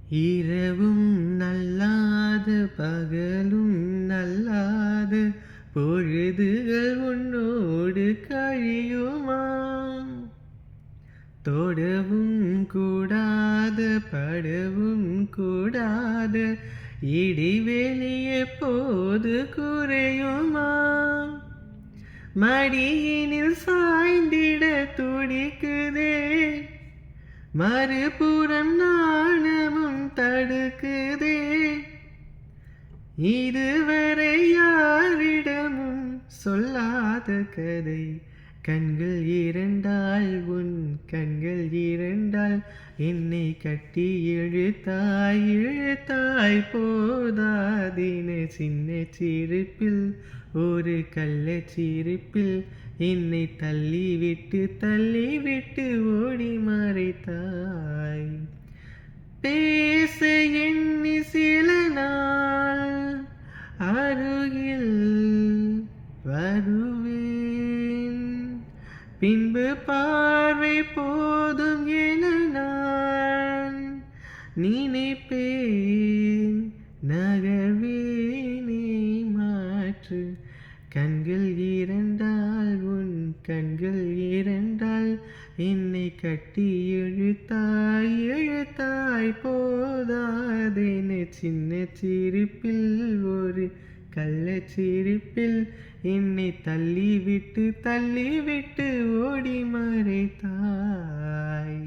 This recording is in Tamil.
இரவும் நல்லாது பகலும் நல்லாது பொழுதுகள் உன்னோடு கழியுமா? தொடவும் கூடாது படவும் கூடாது இடிவெளி எப்போது குறையுமா? மடியினில் சாய்ந்திட துடிக்குதே, மறுபுறம் நாணமும் தடுக்குதே. இதுவரை யாரிடமும் சொல்லாத கதை, கண்கள் இரண்டால் உன் கண்கள் இரண்டால் என்னை கட்டி இழுத்தாய் இழுத்தாய் போதாதின சின்ன சிரிப்பில் ஒரு கள்ளச்சிரிப்பில் என்னை தள்ளிவிட்டு ஓடி மறைத்தாய். பேச எண்ணி சில நாள் அருகில் வருவேன், பின்பு பார்வை போதும் என நான் நினைப்பேன். நகர்வேனே மாற்று, கண்கள் இரண்டால் உன் கண்கள் இரண்டால் என்னை கட்டி இழுத்தாய் போதாதென சின்ன சிரிப்பில் ஒரு கள்ளச்சிரிப்பில் என்னை தள்ளிவிட்டு ஓடி மறைத்தாய்.